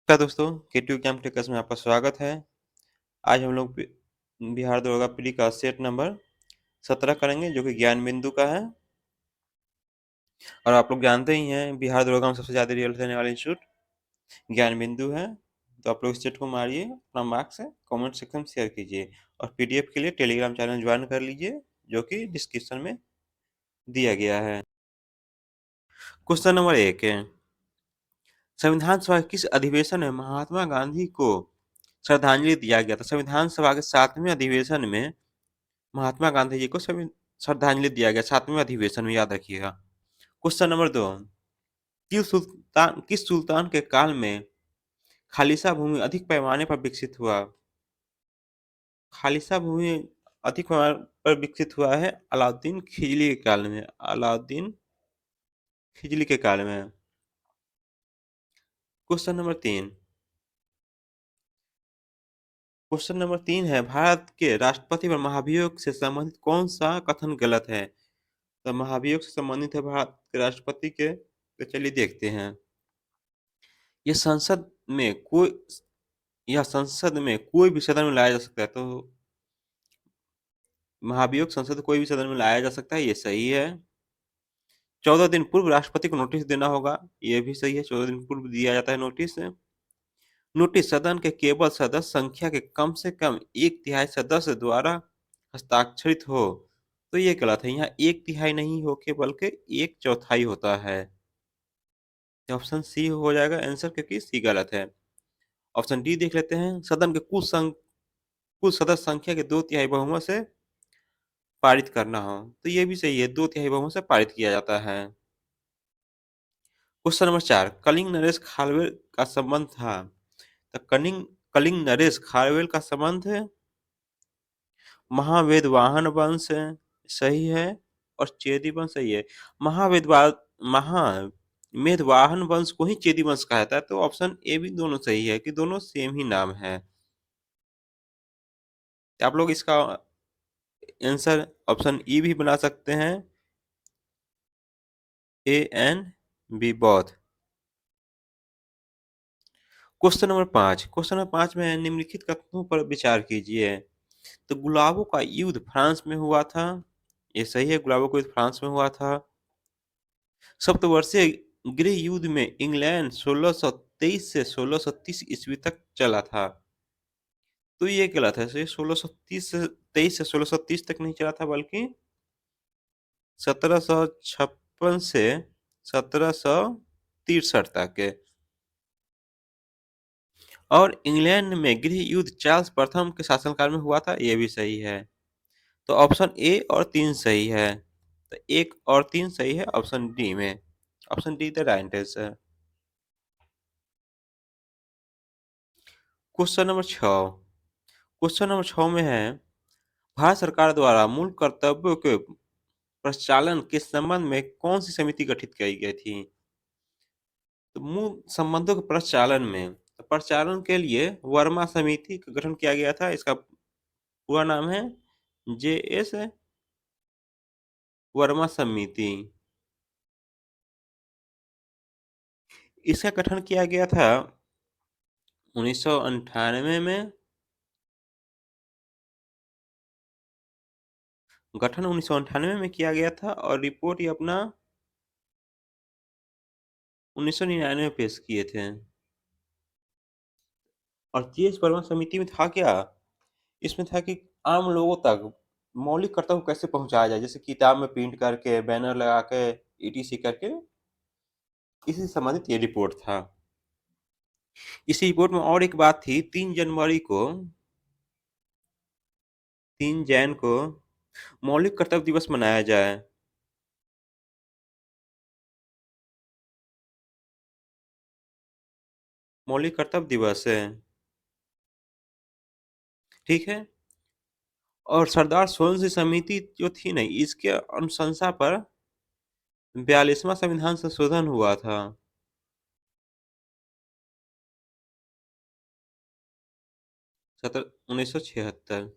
नमस्कार दोस्तों, के2 ज्ञान टेकर्स में आपका स्वागत है। आज हम लोग बिहार दरोगा पीडी का सेट नंबर 17 करेंगे जो कि ज्ञान बिंदु का है। और आप लोग जानते ही हैं बिहार दरोगा में सबसे ज़्यादा रिजल्ट देने वाला इंस्टीट्यूट ज्ञान बिंदु है। तो आप लोग इस सेट को मारिए, अपना मार्क्स है कमेंट सेक्शन में शेयर कीजिए और पीडीएफ के लिए टेलीग्राम चैनल ज्वाइन कर लीजिए जो कि डिस्क्रिप्शन में दिया गया है। क्वेश्चन नंबर 1 है, संविधान सभा के किस अधिवेशन में महात्मा गांधी को श्रद्धांजलि दिया गया था? संविधान सभा के 7वें अधिवेशन में महात्मा गांधी जी को श्रद्धांजलि दिया गया, 7वें अधिवेशन में, याद रखिएगा। क्वेश्चन नंबर 2, किस सुल्तान के काल में खालिसा भूमि अधिक पैमाने पर विकसित हुआ? खालिसा भूमि अधिक पैमाने पर विकसित हुआ है अलाउद्दीन खिलजी के काल में। अलाउद्दीन खिलजी के काल में। क्वेश्चन नंबर 3, क्वेश्चन नंबर 3 है, भारत के राष्ट्रपति पर महाभियोग से संबंधित कौन सा कथन गलत है? तो महाभियोग से संबंधित है भारत के राष्ट्रपति के, तो चलिए देखते हैं। ये संसद में कोई यह संसद में कोई भी सदन में लाया जा सकता है, तो महाभियोग संसद कोई भी सदन में लाया जा सकता है, ये सही है। 14 दिन पूर्व राष्ट्रपति को नोटिस देना होगा, ये भी सही है, 14 दिन पूर्व दिया जाता है नोटिस। नोटिस सदन के केवल सदस्य संख्या के कम से कम 1/3 सदस्य द्वारा हस्ताक्षरित हो, तो ये गलत है। यहाँ 1/3 नहीं हो के बल्कि 1/4 होता है। ऑप्शन सी हो जाएगा आंसर, क्योंकि सी गलत है। ऑप्शन डी देख लेते हैं, सदन के कुल सदस्य संख्या के 2/3 बहुमत से पारित करना हो, तो ये भी सही है, 2/3 बहुमत से पारित किया जाता है। क्वेश्चन नंबर 4, कलिंग नरेश खारवेल का संबंध था? तो कलिंग नरेश खारवेल का संबंध है महावेदवाहन वंश है, सही है, और चेदी वंश सही है। महामेदवाहन वंश को ही चेदी वंश कहा जाता है, तो ऑप्शन ए भी दोनों सही है कि दोनों सेम ही नाम है। आप लोग इसका आंसर ऑप्शन ई भी बना सकते हैं, A and B both. Question number 5 में निम्नलिखित कथनों पर विचार कीजिए। तो गुलाबों का युद्ध फ्रांस में हुआ था, ये सही है, गुलाबों का युद्ध फ्रांस में हुआ था। सप्तवर्षीय गृह युद्ध में इंग्लैंड 1623 से 1630 ईस्वी तक चला था, तो ये गलत है। 1630 से 23 से 1630 तक नहीं चला था, बल्कि 1756 से 1763 तक के। और इंग्लैंड में गृह युद्ध चार्ल्स प्रथम के शासनकाल में हुआ था, ये भी सही है। तो ऑप्शन ए और 3 सही है, तो 1 और 3 सही है ऑप्शन डी में। Option D the right answer. Question number 6, question number 6 में है, भारत सरकार द्वारा मूल कर्तव्यों के प्रचालन के संबंध में कौन सी समिति गठित की गई थी? तो मूल संबंधों के प्रचालन में, तो प्रचालन के लिए वर्मा समिति का गठन किया गया था। इसका पूरा नाम है जे.एस. वर्मा समिति। इसका गठन किया गया था 1998 में। गठन 1998 में किया गया था और रिपोर्ट ये अपना 1999 में पेश किए थे। और जी.एस. वर्मा समिति में था क्या? इसमें था कि आम लोगों तक मौलिक कर्तव्य कैसे पहुंचाया जाए, जैसे किताब में प्रिंट करके, बैनर लगा के, ईटीसी करके, इसी से संबंधित ये रिपोर्ट था। इस रिपोर्ट में और एक बात थी, 3 जैन को मौलिक कर्तव्य दिवस मनाया जाए। मौलिक कर्तव्य दिवस है, ठीक है। और सरदार सोलन सिंह समिति जो थी ना, इसके अनुशंसा पर 42वां संविधान संशोधन हुआ था। 1976।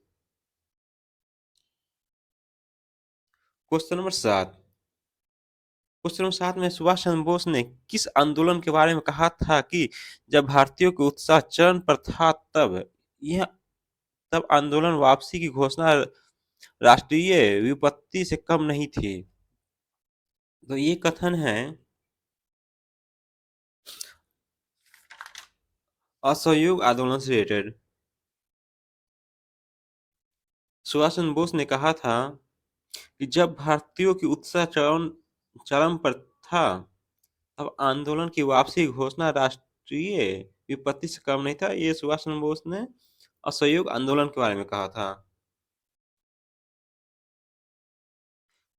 क्वेश्चन नंबर 7, क्वेश्चन नंबर 7 में सुभाष चंद्र बोस ने किस आंदोलन के बारे में कहा था कि जब भारतीयों का उत्साह चरम पर था यह तब आंदोलन वापसी की घोषणा राष्ट्रीय विपत्ति से कम नहीं थी। तो ये कथन है असहयोग आंदोलन से रिलेटेड। सुभाष चंद्र बोस ने कहा था कि जब भारतीयों की उत्साह चरम चरम पर था तब आंदोलन की वापसी की घोषणा राष्ट्रीय विपत्ति से कम नहीं था। ये सुभाष चंद्र बोस ने असहयोग आंदोलन के बारे में कहा था।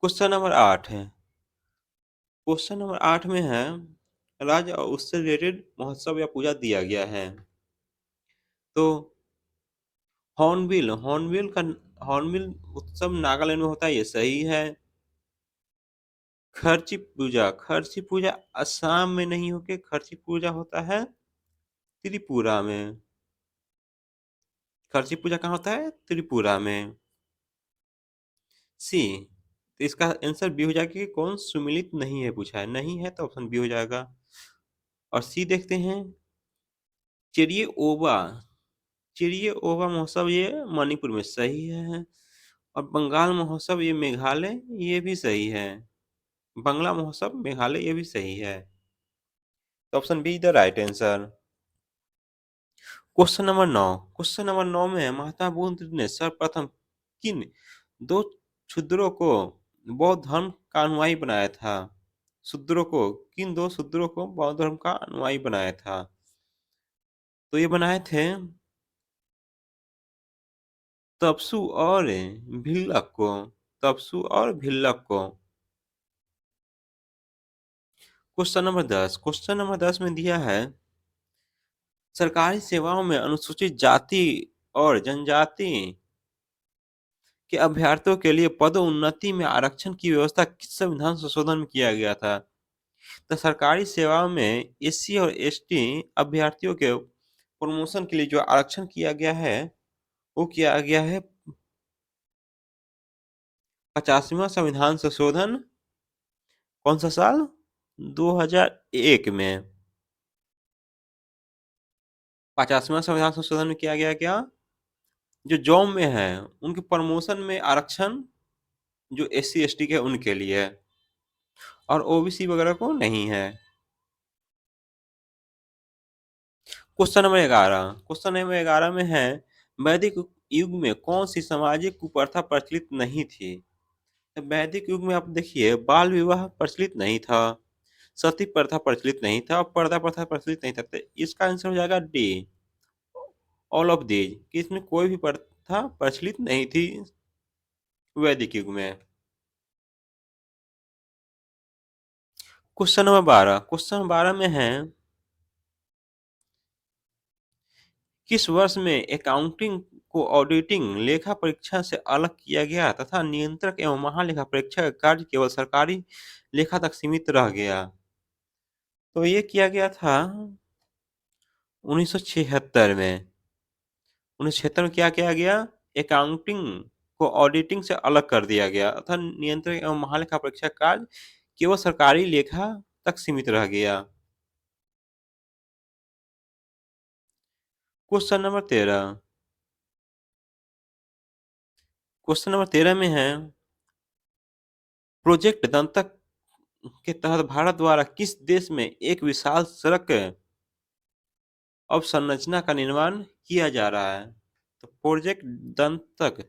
क्वेश्चन नंबर 8 है। क्वेश्चन नंबर 8 में है राज्य और उससे रिलेटेड महोत्सव या पूजा दिया गया है। तो हॉर्नबिल उत्सव नागालैंड में होता है, ये सही है। खर्ची पूजा असम में नहीं होके खर्ची पूजा होता है त्रिपुरा में। खर्ची पूजा कहाँ होता है? त्रिपुरा में। सी, तो इसका आंसर बी हो जाएगा कि कौन सुमिलित नहीं है, पूछा है। नहीं है तो ऑप्शन बी हो जाएगा। और सी देखते हैं। चिड़िए ओबा चिड़िए ओबा महोत्सव ये मणिपुर में, सही है। और बंगाल महोत्सव ये मेघालय, ये भी सही है। बंगला महोत्सव मेघालय, ये भी सही है। तो option B the right answer. Question number 9 में है महात्मा बुद्ध ने सर्वप्रथम किन दो शूद्रों को बौद्ध धर्म का अनुयायी बनाया था? किन दो शूद्रों को बौद्ध धर्म का अनुयायी बनाया था? तो ये बनाए थे तपसु और भिल्लक को। क्वेश्चन नंबर 10 में दिया है सरकारी सेवाओं में अनुसूचित जाति और जनजाति के अभ्यर्थियों के लिए पदोन्नति में आरक्षण की व्यवस्था किस संविधान संशोधन में किया गया था? तो सरकारी सेवाओं में एससी और एसटी अभ्यर्थियों के प्रमोशन के लिए जो आरक्षण किया गया है वो किया गया है 50वां संविधान संशोधन। कौन सा साल? 2001 में। 50वां संविधान संशोधन में किया गया क्या? जो जॉब में है उनके प्रमोशन में आरक्षण जो एससी एसटी के उनके लिए है और ओबीसी वगैरह को नहीं है। क्वेश्चन नंबर 11 में है वैदिक युग में कौन सी सामाजिक कुप्रथा प्रचलित नहीं थी? तो वैदिक युग में आप देखिए बाल विवाह प्रचलित नहीं था, सती प्रथा प्रचलित नहीं था और पर्दा प्रथा प्रचलित नहीं था। तो इसका आंसर हो जाएगा डी, ऑल ऑफ दीज, कि इसमें कोई भी प्रथा प्रचलित नहीं थी वैदिक युग में। क्वेश्चन नंबर 12 में है किस वर्ष में अकाउंटिंग को ऑडिटिंग लेखा परीक्षा से अलग किया गया तथा नियंत्रक एवं महालेखा परीक्षक का कार्य केवल सरकारी लेखा तक सीमित रह गया? तो ये किया गया था 1976 में। 1976 में क्या किया गया? अकाउंटिंग को ऑडिटिंग से अलग कर दिया गया तथा नियंत्रक एवं महालेखा परीक्षक का कार्य केवल सरकारी लेखा तक सीमित रह गया। क्वेश्चन नंबर 13 क्वेश्चन नंबर 13 में है प्रोजेक्ट दंतक के तहत भारत द्वारा किस देश में एक विशाल सड़क अवसंरचना का निर्माण किया जा रहा है? तो दंतक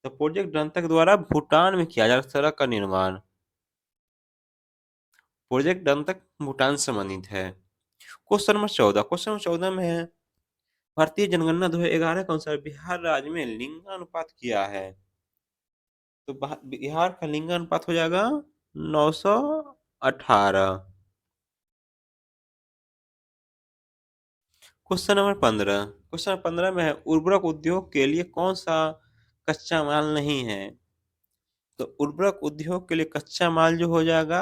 प्रोजेक्ट दंतक द्वारा भूटान में किया जा रहा है सड़क का निर्माण। प्रोजेक्ट दंतक भूटान से संबंधित है। क्वेश्चन नंबर 14 में है भारतीय जनगणना 2011 के अनुसार बिहार राज्य में लिंगानुपात क्या है? तो बिहार का लिंगानुपात हो जाएगा 918। क्वेश्चन नंबर 15 में है उर्वरक उद्योग के लिए कौन सा कच्चा माल नहीं है? तो उर्वरक उद्योग के लिए कच्चा माल जो हो जाएगा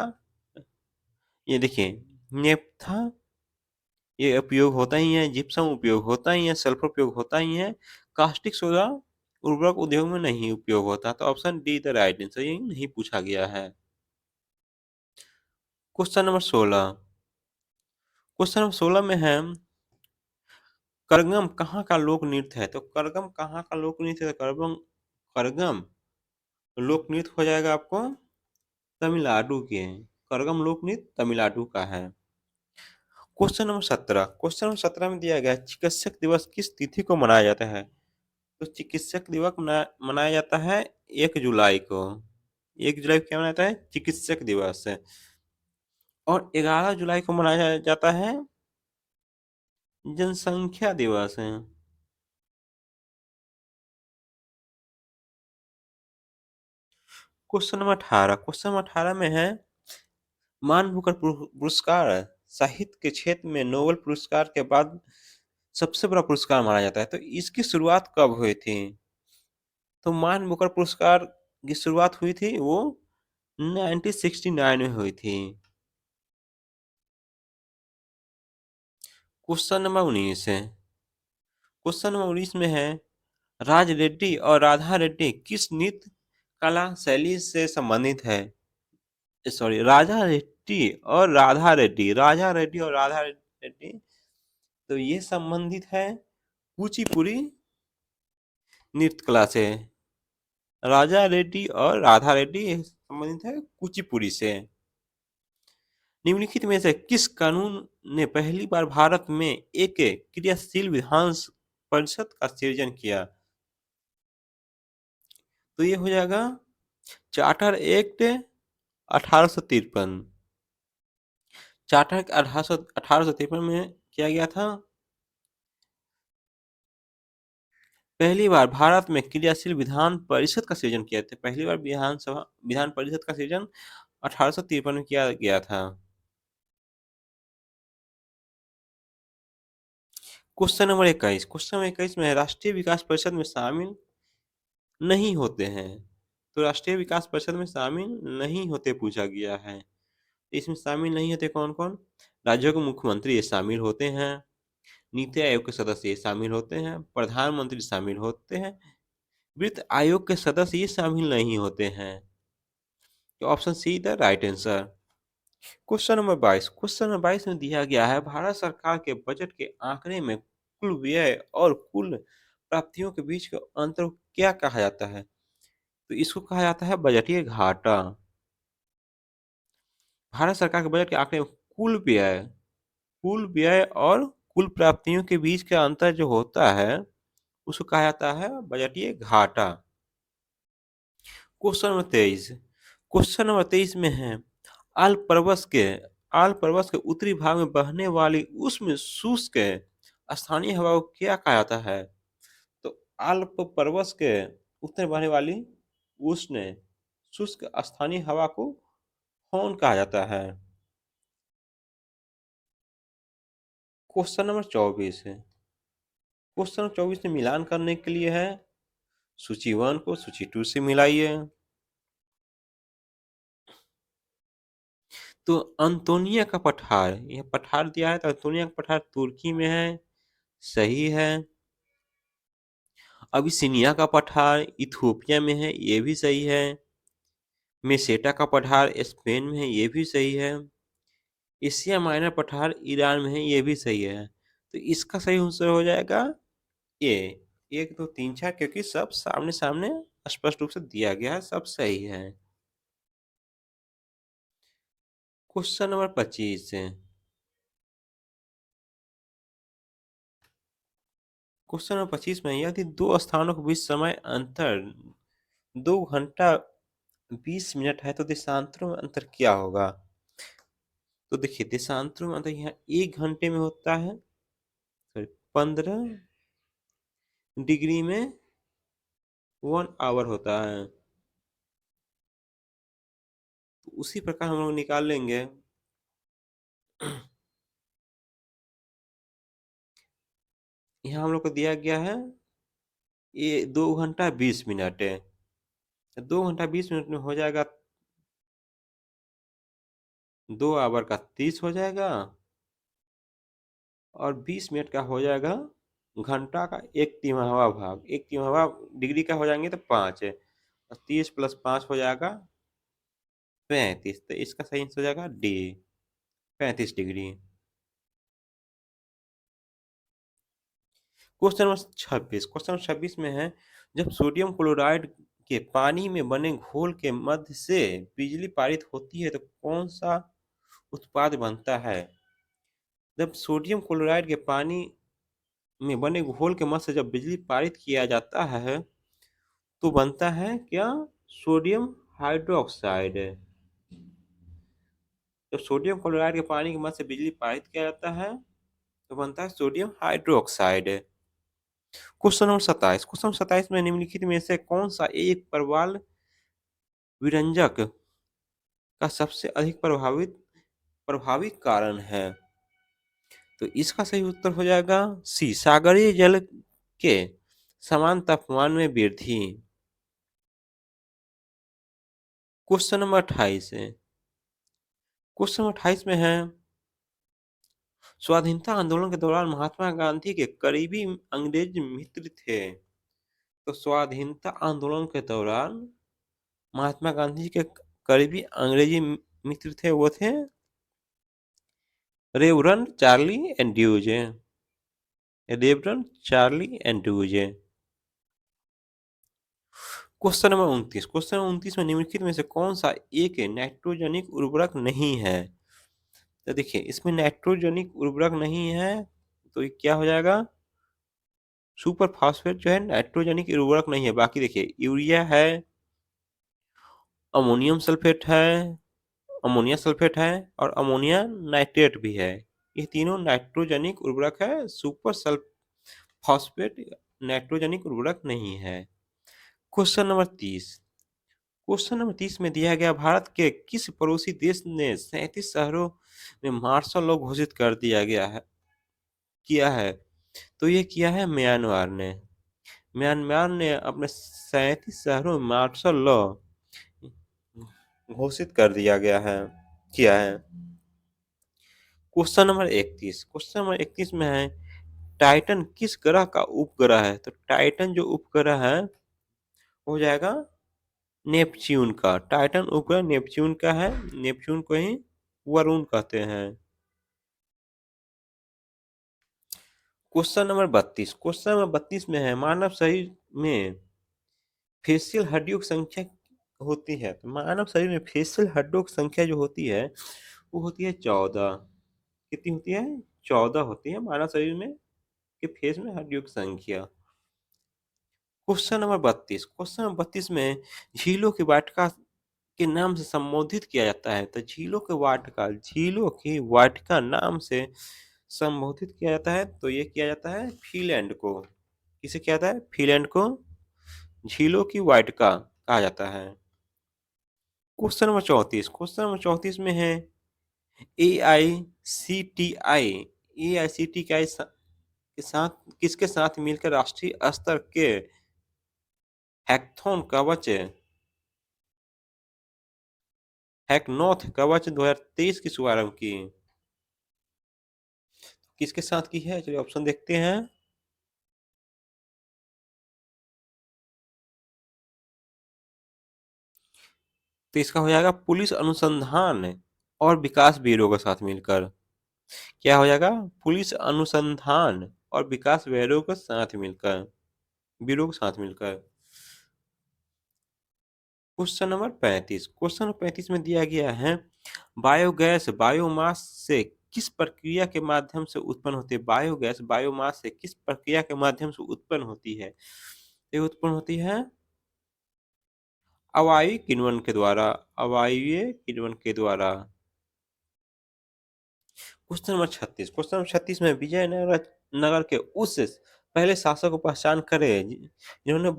ये देखिए नेप्था, ये उपयोग होता ही है, जिप्सम उपयोग होता ही है, सल्फर उपयोग होता ही है, कास्टिक सोडा उर्वरक उद्योग में नहीं उपयोग होता। तो option D the right answer, ये नहीं पूछा गया है। Question number 16। क्वेश्चन नंबर 16 में है, करगम कहाँ का लोक नृत्य है? तो करगम कहाँ का लोक नृत्य है? करगम करगम लोक नृत्य हो जाएगा आपको तमिलनाडु के। करगम लोक नृत्य तमिलनाडु का है। Question number 17। क्वेश्चन नंबर 17 में दिया गया चिकित्सक दिवस किस तिथि को मनाया जाता है? तो चिकित्सक दिवस मनाया जाता है 1 जुलाई को। 1 जुलाई को क्या मनाया जाता है? चिकित्सक दिवस है। और 11 जुलाई को मनाया जाता है जनसंख्या दिवस है। Question number 18। क्वेश्चन नंबर 18 में है, मान बुकर पुरस्कार साहित्य के क्षेत्र में नोबेल पुरस्कार के बाद सबसे बड़ा पुरस्कार माना जाता है। तो इसकी शुरुआत कब हुई थी? तो मान बुकर पुरस्कार की शुरुआत हुई थी वो 1969 में हुई थी। क्वेश्चन नंबर 19 है। क्वेश्चन नंबर 19 में है, राज रेड्डी और राधा रेड्डी किस नृत्य कला शैली से संबंधित है? सॉरी, राजा रेड्डी और राधा रेड्डी, राजा रेड्डी और राधा रेड्डी, तो ये संबंधित है कुचिपुड़ी नृत्य कला से। राजा रेड्डी और राधा रेड्डी संबंधित है कुचिपुड़ी से। निम्नलिखित में से किस कानून ने पहली बार भारत में एक क्रियाशील विधान परिषद का सृजन किया? तो ये हो जाएगा चार्टर एक्ट 1853। चार्टर एक्ट 1853 में किया गया था। पहली बार भारत में क्रियाशील विधान परिषद का सृजन किया था। पहली बार विधान परिषद का सृजन 1853 में किया गया था। Question number 21। क्वेश्चन नंबर 21 में राष्ट्रीय विकास परिषद में शामिल नहीं होते हैं। तो राष्ट्रीय विकास परिषद में शामिल नहीं होते पूछा गया है। इसमें शामिल नहीं होते कौन कौन? राज्यों के मुख्यमंत्री ये शामिल होते हैं, नीति आयोग के सदस्य ये शामिल होते हैं, प्रधानमंत्री शामिल होते हैं, वित्त आयोग के सदस्य ये शामिल नहीं होते हैं। तो option see the right answer. Question number 22। Question number 22 में दिया गया है, भारत सरकार के बजट के आंकड़े में कुल व्यय और कुल प्राप्तियों के बीच का अंतर को क्या कहा जाता है? तो इसको कहा जाता है बजटीय घाटा। भारत सरकार के बजट के आंकड़े में कुल व्यय और कुल प्राप्तियों के बीच का अंतर जो होता है उसको कहा जाता है बजटीय घाटा। Question number 23। क्वेश्चन नंबर 23 में है, आल्प पर्वत के आल्प पर्वत के उत्तरी भाग में बहने वाली उष्ण शुष्क स्थानीय हवा को क्या कहा जाता है? तो आल्प पर्वत के उत्तर बहने वाली उष्ण शुष्क स्थानीय हवा को कौन कहा जाता है? क्वेश्चन नंबर 24 है। क्वेश्चन नंबर 24 में मिलान करने के लिए है, सूची 1 को सूची 2 से मिलाइए। तो अंतोनिया का पठार, यह पठार दिया है तो अंतोनिया का पठार तुर्की में है, सही है। अबिसिनिया का पठार इथोपिया में है, ये भी सही है। मेसेटा का पठार स्पेन में है, ये भी सही है। एशिया माइनर पठार ईरान में है, ये भी सही है। तो इसका सही आंसर हो जाएगा ए। 1 2 3 4, क्योंकि सब सामने सामने स्पष्ट रूप से दिया गया है, सब सही है। क्वेश्चन नंबर 25 है। क्वेश्चन नंबर 25 में, यदि दो स्थानों के बीच समय अंतर 2 घंटा 20 मिनट है तो देशांतरों में अंतर क्या होगा? तो देखिए, देशांतरों में अंतर यहाँ 1 घंटे में होता है, सॉरी 15 डिग्री में 1 आवर होता है। तो उसी प्रकार हम लोग निकाल लेंगे। यहाँ हम लोग को दिया गया है ये 2 घंटा 20 मिनट है। 2 घंटा 20 मिनट में हो जाएगा 2 आवर का 30 हो जाएगा, और 20 मिनट का हो जाएगा घंटा का 1/3 भाग। 1/3 डिग्री का हो जाएंगे तो 5 है, और 30 + 5 हो जाएगा 35, तो इसका सही आंसर हो जाएगा डी, 35 डिग्री। क्वेश्चन नंबर 26 में है, जब सोडियम क्लोराइड के पानी में बने घोल के मध्य से बिजली पारित होती है तो कौन सा उत्पाद बनता है? जब सोडियम क्लोराइड के पानी में बने घोल के मध्य से जब बिजली पारित किया जाता है तो बनता है क्या? Sodium hydroxide. जब सोडियम क्लोराइड के पानी के मध्य से बिजली पारित किया जाता है तो बनता है सोडियम हाइड्रोक्साइड। क्वेश्चन नंबर 27 में निम्नलिखित में से कौन सा एक प्रवाल विरंजक का सबसे अधिक प्रभावी कारण है? तो इसका सही उत्तर हो जाएगा सी, सागरीय जल के समान तापमान में वृद्धि। क्वेश्चन नंबर 28 है, क्वेश्चन 28 में है, स्वाधीनता आंदोलन के दौरान महात्मा गांधी के करीबी अंग्रेज मित्र थे। तो स्वाधीनता आंदोलन के दौरान महात्मा गांधी के करीबी अंग्रेजी मित्र थे, वो थे Reverend Charlie Andrews. Reverend Charlie Andrews. Question number 29 में निम्नलिखित में से कौन सा एक नाइट्रोजनिक उर्वरक नहीं है? तो देखिए इसमें नाइट्रोजनिक उर्वरक नहीं है, तो ये क्या हो जाएगा? सुपर फास्फेट जो है नाइट्रोजनिक उर्वरक नहीं है। बाकी देखिए यूरिया है, अमोनियम सल्फेट है, अमोनिया सल्फेट है और अमोनिया नाइट्रेट भी है। ये तीनों नाइट्रोजनिक उर्वरक है। सुपर सल्फ फास्फेट नाइट्रोजनिक उर्वरक नहीं है। क्वेश्चन नंबर 30 में दिया गया, भारत के किस पड़ोसी देश ने 37 शहरों में मार्शल लॉ घोषित कर दिया गया है किया है? तो ये किया है म्यांमार ने। म्यांमार ने अपने 37 शहरों में मार्शल लॉ घोषित कर दिया गया है किया है। क्वेश्चन नंबर 31 में है, टाइटन किस ग्रह का उपग्रह है? तो टाइटन जो उपग्रह है हो जाएगा नेपच्यून का। टाइटन उपग्रह नेपच्यून का है। नेपच्यून को ही वरुण कहते हैं। क्वेश्चन नंबर 32 में है, मानव शरीर में फेशियल हड्डियों की संख्या होती है? तो मानव शरीर में फेशियल हड्डियों की संख्या जो होती है वो होती है 14। कितनी होती है? 14 होती है मानव शरीर में के फेस में हड्डियों की संख्या। क्वेश्चन नंबर 32 में झीलों की वाटिका के नाम से संबोधित किया जाता है? तो झीलों की वाटिका नाम से संबोधित किया जाता है, तो ये किया जाता है फिनलैंड को। किसे किया जाता है? फिनलैंड को झीलों की वाटिका कहा जाता है। क्वेश्चन नंबर 34 में है, ए आई सी टी आई के साथ किसके साथ मिलकर राष्ट्रीय स्तर के हैकथॉन कवच हैकनॉथ कवच 2023 की शुभारंभ की? किसके साथ की है? चलिए ऑप्शन देखते हैं। तो इसका हो जाएगा पुलिस अनुसंधान और विकास ब्यूरो के साथ मिलकर। क्या हो जाएगा? पुलिस अनुसंधान और विकास ब्यूरो के साथ मिलकर। क्वेश्चन नंबर 35 में दिया गया है, बायोगैस बायोमास से किस प्रक्रिया के माध्यम से उत्पन्न होती है? बायोगैस बायोमास से किस प्रक्रिया के माध्यम से उत्पन्न होती है? ये उत्पन्न होती है अवायवीय किण्वन के द्वारा। अवायवीय किण्वन के द्वारा। क्वेश्चन नंबर 36 में विजयनगर नगर के उस पहले शासक को पहचान करें जिन्होंने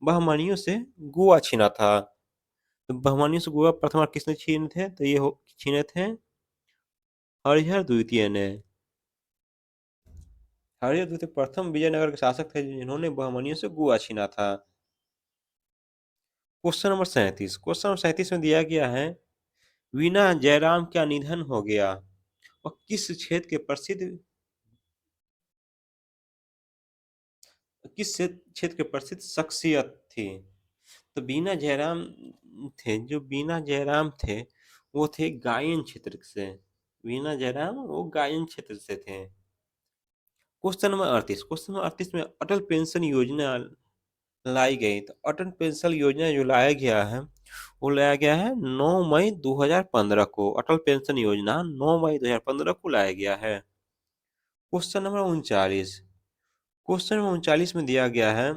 बहमनियों से गोवा छीना था। तो बहमनियों से गोवा प्रथम बार किसने छीने थे? तो छीने थे हरिहर द्वितीय ने। हरिहर द्वितीय प्रथम विजयनगर के शासक थे जिन्होंने बहमनियों से गोवा छीना था। क्वेश्चन नंबर 37 में दिया गया है, वीना जयराम का निधन हो गया और किस क्षेत्र के प्रसिद्ध शख्सियत थी? तो बीना जयराम थे, जो बीना जयराम थे वो थे गायन क्षेत्र से। बीना जयराम वो गायन क्षेत्र से थे। क्वेश्चन नंबर 38 में अटल पेंशन योजना लाई गई। तो अटल पेंशन योजना जो लाया गया है वो लाया गया है 9 मई 2015 को। अटल पेंशन योजना 9 मई 2015 को लाया गया है। क्वेश्चन नंबर 39 में दिया गया है,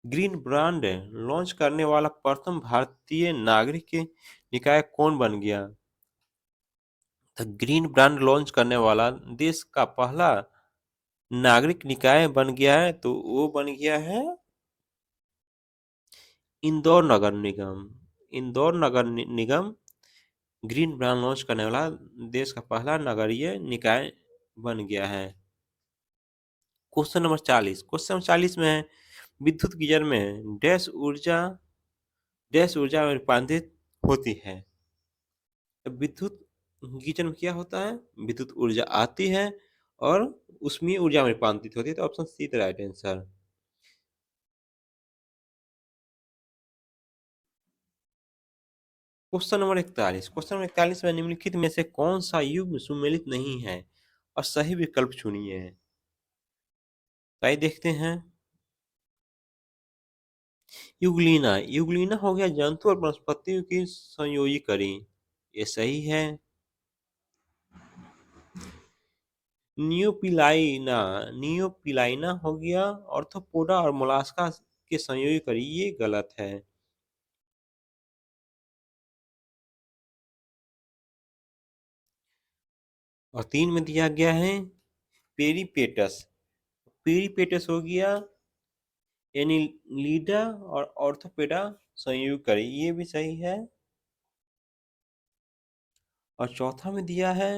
ग्रीन ब्रांड लॉन्च करने वाला प्रथम भारतीय नागरिक निकाय कौन बन गया? तो ग्रीन ब्रांड लॉन्च करने वाला देश का पहला नागरिक निकाय बन गया है, तो वो बन गया है इंदौर नगर निगम। इंदौर नगर निगम ग्रीन ब्रांड लॉन्च करने वाला देश का पहला नगरीय निकाय बन गया है। क्वेश्चन नंबर 40 में है, विद्युत गीजर में डैश ऊर्जा में रूपांतरित होती है। विद्युत गीजर में क्या होता है? विद्युत ऊर्जा आती है और उसमें ऊर्जा में रूपांतरित होती है। तो option C right answer. Question number 41 में निम्नलिखित में से कौन सा युग्म सुमेलित नहीं है? और सही विकल्प चुनिए। तो आइए देखते हैं। युगलीना हो गया जंतु और वनस्पतियों की संयोजी कड़ी, ये सही है। नियोपिलाइना हो गया ऑर्थोपोडा और मोलास्का के संयोजी कड़ी, ये गलत है। और 3 में दिया गया है पेरीपेटस। पेरीपेटस हो गया एनिलीडा और ऑर्थोपेडा संयुक्त करें, ये भी सही है। और चौथा में दिया है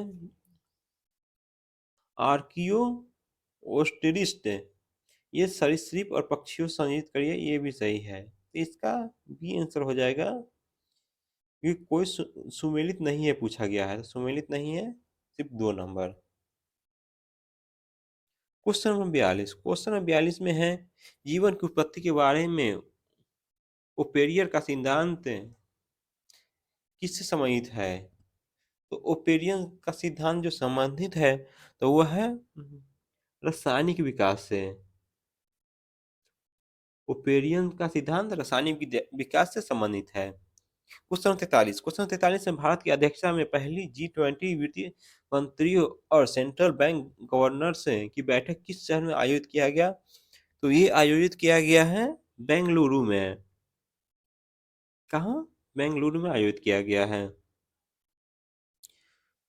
आर्कियो ओस्टेरिस्ट, ये सरीसृप और पक्षियों से संयोजित करिए, ये भी सही है। तो इसका बी आंसर हो जाएगा, क्योंकि कोई सुमेलित नहीं है पूछा गया है, तो सुमेलित नहीं है, सिर्फ 2 नंबर। क्वेश्चन नंबर 42 में है, जीवन की उत्पत्ति के बारे में ओपेरियर का सिद्धांत किससे संबंधित है? तो ओपेरियन का सिद्धांत जो संबंधित है तो वह है रासायनिक विकास से। ओपेरियन का सिद्धांत रासायनिक विकास से संबंधित है। क्वेश्चन 43 में भारत की अध्यक्षता में पहली G20 वित्तीय मंत्रियों और सेंट्रल बैंक गवर्नर्स की बैठक किस शहर में आयोजित किया गया? तो ये आयोजित किया गया है बेंगलुरु में। कहाँ? बेंगलुरु में आयोजित किया गया है।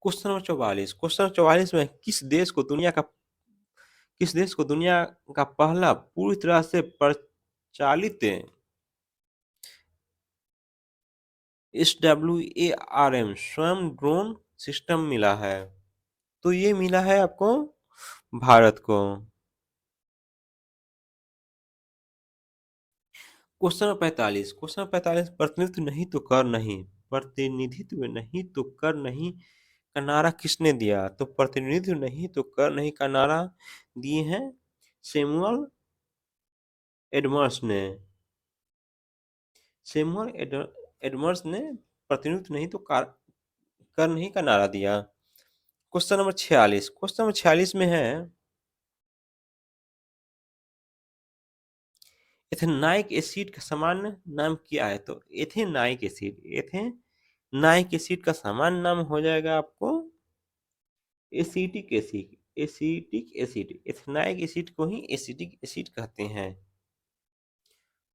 क्वेश्चन नंबर 44 में किस देश को दुनिया का पहला पूरी तरह से प्रचालित SWARM स्वयं ड्रोन सिस्टम मिला है? तो ये मिला है आपको भारत को। क्वेश्चन 45 प्रतिनिधित्व नहीं तो कर नहीं का नारा किसने दिया? तो प्रतिनिधित्व नहीं तो कर नहीं का नारा दिए हैं सैमुअल एडमर्स ने। सैमुअल एडमर्स ने प्रतिनिधित्व नहीं तो कर नहीं का नारा दिया। क्वेश्चन नंबर 46 में है, एथेनाइक एसिड का सामान्य नाम क्या है? तो एथेनाइक एसिड का सामान्य नाम हो जाएगा आपको एसिटिक एसिड। एथेनाइक एसिड को ही एसिटिक एसिड कहते हैं।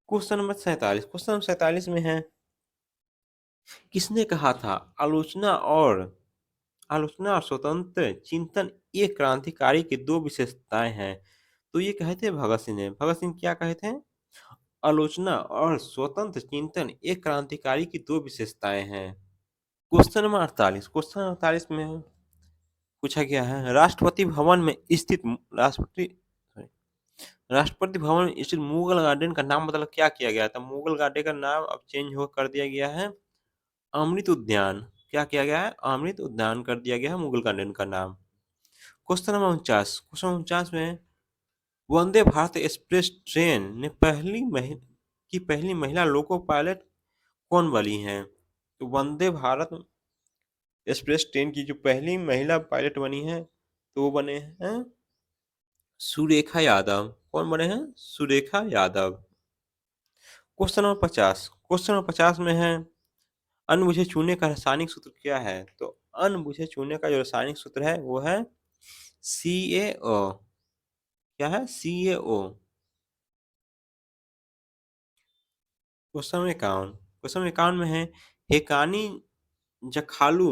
क्वेश्चन नंबर 47 में है, किसने कहा था आलोचना और स्वतंत्र चिंतन एक क्रांतिकारी की दो विशेषताएं हैं? तो ये कहे थे भगत सिंह ने। भगत सिंह क्या कहे थे? आलोचना और स्वतंत्र चिंतन एक क्रांतिकारी की दो विशेषताएं हैं। क्वेश्चन नंबर 48 में पूछा गया है, राष्ट्रपति भवन में स्थित मुगल गार्डन का नाम मतलब क्या किया गया था? मुगल गार्डन का नाम अब चेंज हो कर दिया गया है अमृत उद्यान। क्या किया गया है? अमृत उद्यान कर दिया गया है मुगल गार्डन का नाम। क्वेश्चन नंबर 49 में वंदे भारत एक्सप्रेस ट्रेन ने की पहली महिला लोको पायलट कौन बनी हैं? तो वंदे भारत एक्सप्रेस ट्रेन की जो पहली महिला पायलट बनी हैं, तो वो बने हैं सुरेखा यादव। कौन बने हैं? Surekha Yadav. Question number 50। Question number 50 में है अणुमुझे छूने का रासायनिक सूत्र क्या है? तो अणुमुझे छूने का जो रासायनिक सूत्र है वो है CaO। क्या है? CaO। Question number 51। Question number 51 में है हेकानी जखालू।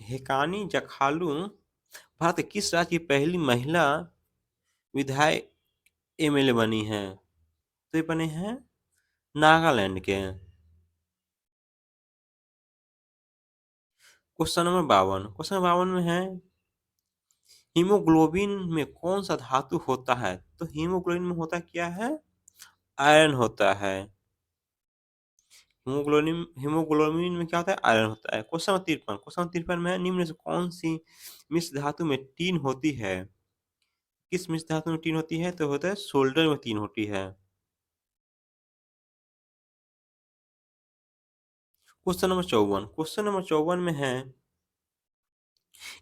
हेकानी जखालू भारत के किस राज्य की पहली महिला विधायक MLA बनी हैं? तो ये बने हैं नागालैंड के। Question number 52। क्वेश्चन नंबर 52 में है हीमोग्लोबिन में कौन सा धातु होता है? तो हीमोग्लोबिन में होता क्या है? आयरन होता है। हीमोग्लोबिन हीमोग्लोबिन में क्या होता है? आयरन होता है। Question number 53। क्वेश्चन नंबर 53 में है निम्न में से कौन सी मिश्र धातु में टीन होती है? किस मिश्र धातु में टीन होती है? तो होता है सोल्डर में टीन होती है। Question number 54। क्वेश्चन नंबर 54 में है